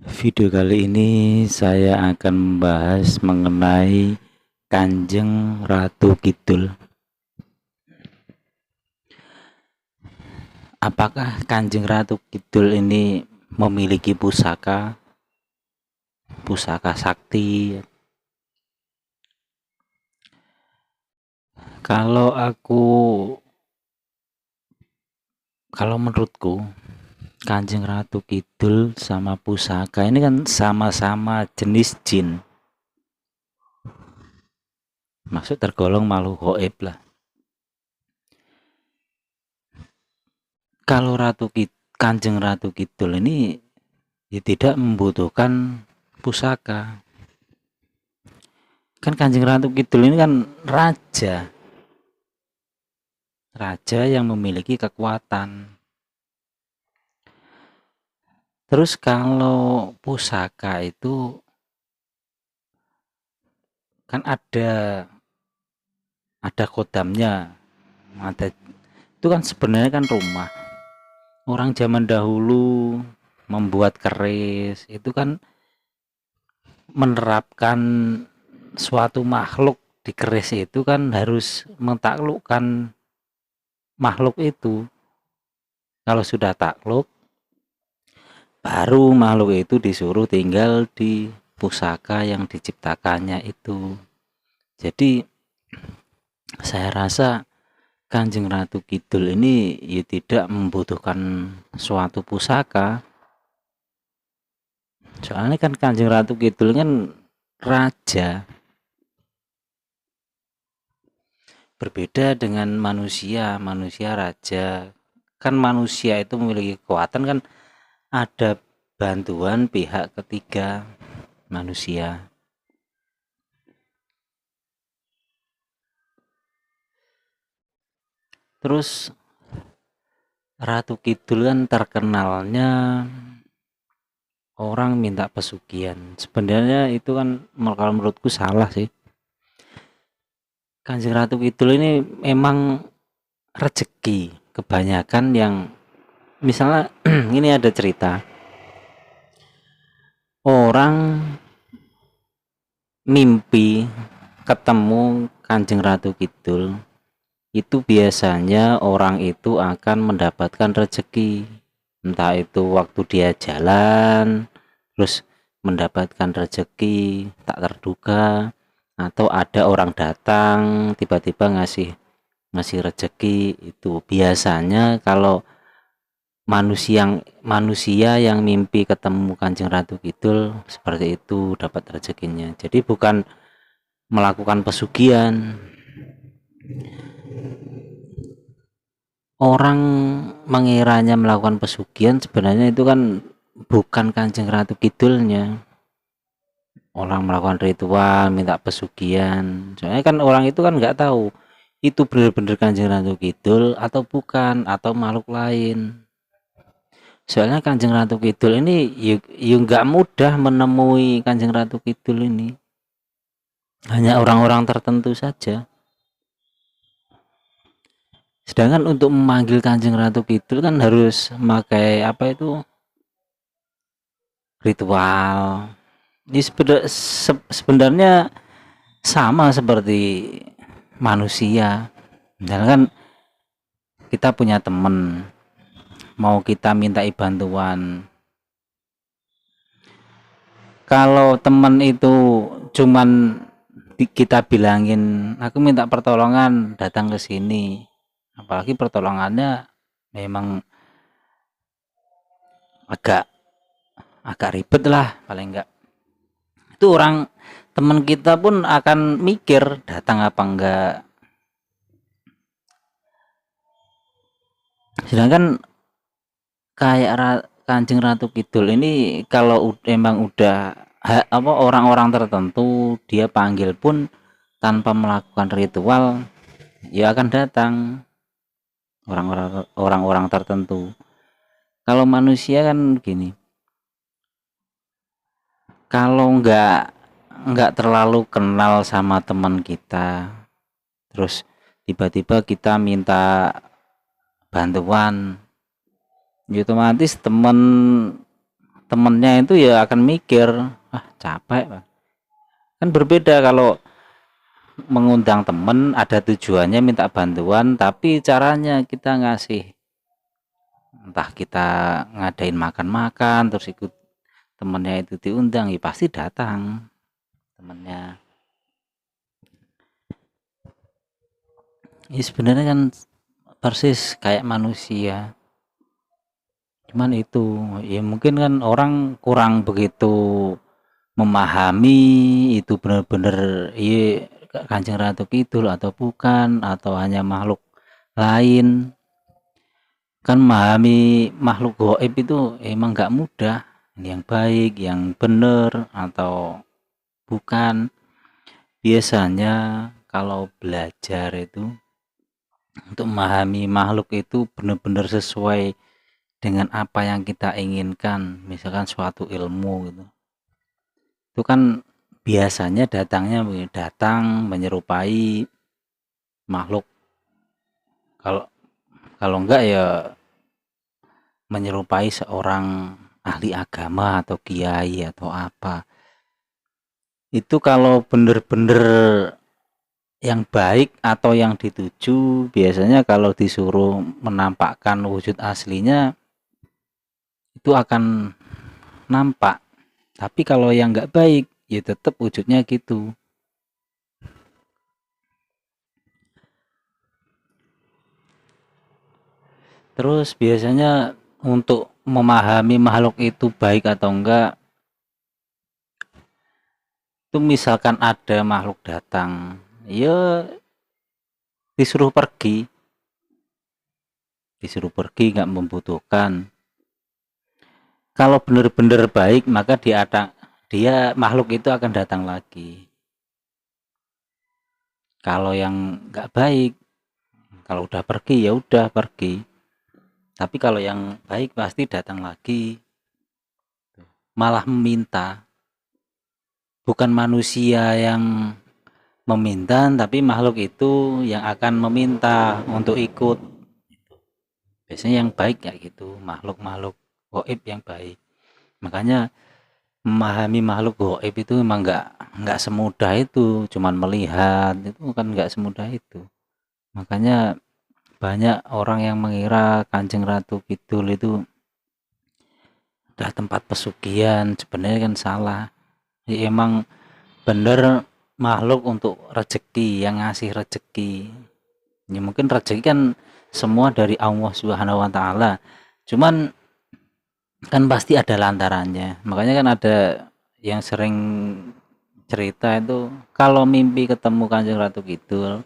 Video kali ini saya akan membahas mengenai Kanjeng Ratu Kidul. Apakah Kanjeng Ratu Kidul ini memiliki pusaka sakti? Kalau aku, kalau menurutku, Kanjeng Ratu Kidul sama pusaka ini kan sama-sama jenis jin. Maksud tergolong makhluk gaib lah. Kalau Kanjeng Ratu Kidul ini ya tidak membutuhkan pusaka. Kan Kanjeng Ratu Kidul ini kan raja yang memiliki kekuatan. Terus kalau pusaka itu kan ada kodamnya, ada itu kan sebenarnya kan rumah. Orang zaman dahulu membuat keris itu kan menerapkan suatu makhluk di keris itu kan harus mentaklukkan makhluk itu. Kalau sudah takluk, baru makhluk itu disuruh tinggal di pusaka yang diciptakannya itu. Jadi saya rasa Kanjeng Ratu Kidul ini ya tidak membutuhkan suatu pusaka. Soalnya kan Kanjeng Ratu Kidul kan raja. Berbeda dengan manusia raja. Kan manusia itu memiliki kekuatan kan ada bantuan pihak ketiga manusia. Terus Ratu Kidul kan terkenalnya orang minta pesugihan. Sebenarnya itu kan kalau menurutku salah sih. Kanjeng Ratu Kidul ini memang rezeki. Kebanyakan yang misalnya ini ada cerita orang mimpi ketemu Kanjeng Ratu Kidul, itu biasanya orang itu akan mendapatkan rezeki, entah itu waktu dia jalan terus mendapatkan rezeki tak terduga, atau ada orang datang tiba-tiba ngasih ngasih rezeki. Itu biasanya kalau manusia yang mimpi ketemu Kanjeng Ratu Kidul seperti itu dapat rezekinya. Jadi bukan melakukan pesugihan. Orang mengiranya melakukan pesugihan, sebenarnya itu kan bukan Kanjeng Ratu Kidulnya. Orang melakukan ritual minta pesugihan. Soalnya kan orang itu kan nggak tahu itu benar-benar Kanjeng Ratu Kidul atau bukan, atau makhluk lain. Soalnya Kanjeng Ratu Kidul ini nggak mudah menemui Kanjeng Ratu Kidul ini. Hanya orang-orang tertentu saja. Sedangkan untuk memanggil Kanjeng Ratu Kidul kan harus memakai apa itu ritual. Ini sebenarnya sama seperti manusia. Misalkan kita punya teman, mau kita mintai bantuan. Kalau teman itu cuman kita bilangin, aku minta pertolongan datang ke sini. Apalagi pertolongannya memang agak agak ribet lah paling enggak. Itu orang teman kita pun akan mikir datang apa enggak. Sedangkan kayak Kanjeng Ratu Kidul ini kalau emang udah apa orang-orang tertentu dia panggil pun tanpa melakukan ritual ya akan datang orang-orang tertentu. Kalau manusia kan gini, kalau nggak terlalu kenal sama teman kita, terus tiba-tiba kita minta bantuan, ya otomatis teman temennya itu ya akan mikir, ah capek Pak. Kan berbeda kalau mengundang temen ada tujuannya minta bantuan, tapi caranya kita ngasih, entah kita ngadain makan-makan terus ikut temennya itu diundang, ya pasti datang temennya. Ya sebenarnya kan persis kayak manusia, cuman itu ya mungkin kan orang kurang begitu memahami itu benar-benar iya Kanjeng Ratu Kidul atau bukan, atau hanya makhluk lain. Kan memahami makhluk gaib itu emang nggak mudah, yang baik yang benar atau bukan. Biasanya kalau belajar itu untuk memahami makhluk itu benar-benar sesuai dengan apa yang kita inginkan, misalkan suatu ilmu gitu, itu kan biasanya datang menyerupai makhluk. Kalau kalau enggak ya menyerupai seorang ahli agama atau kiai atau apa. Itu kalau bener-bener yang baik atau yang dituju, biasanya kalau disuruh menampakkan wujud aslinya itu akan nampak. Tapi kalau yang nggak baik ya tetap wujudnya gitu. Terus biasanya untuk memahami makhluk itu baik atau enggak, itu misalkan ada makhluk datang, ya disuruh pergi nggak membutuhkan. Kalau benar-benar baik maka dia makhluk itu akan datang lagi. Kalau yang nggak baik, kalau udah pergi ya udah pergi. Tapi kalau yang baik pasti datang lagi, malah meminta. Bukan manusia yang meminta, tapi makhluk itu yang akan meminta untuk ikut. Biasanya yang baik kayak gitu, makhluk-makhluk gaib yang baik. Makanya memahami makhluk gaib itu memang nggak semudah itu, cuman melihat itu kan nggak semudah itu. Makanya banyak orang yang mengira Kanjeng Ratu Kidul itu udah tempat pesugihan, sebenarnya kan salah. Ya, emang bener makhluk untuk rezeki, yang ngasih rezeki. Ya mungkin rezeki kan semua dari Allah Subhanahu wa taala. Cuman kan pasti ada lantarannya. Makanya kan ada yang sering cerita itu kalau mimpi ketemu Kanjeng Ratu Kidul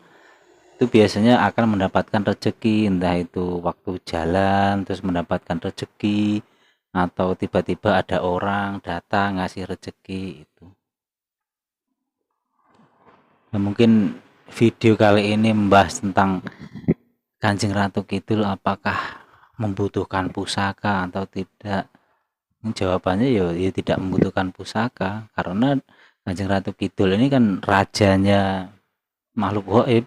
itu biasanya akan mendapatkan rezeki, entah itu waktu jalan terus mendapatkan rezeki atau tiba-tiba ada orang datang ngasih rezeki itu. Nah, mungkin video kali ini membahas tentang Kanjeng Ratu Kidul apakah membutuhkan pusaka atau tidak. Jawabannya ya tidak membutuhkan pusaka, karena Kanjeng Ratu Kidul ini kan rajanya makhluk gaib.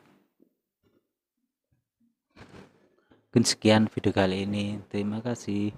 Mungkin sekian video kali ini. Terima kasih.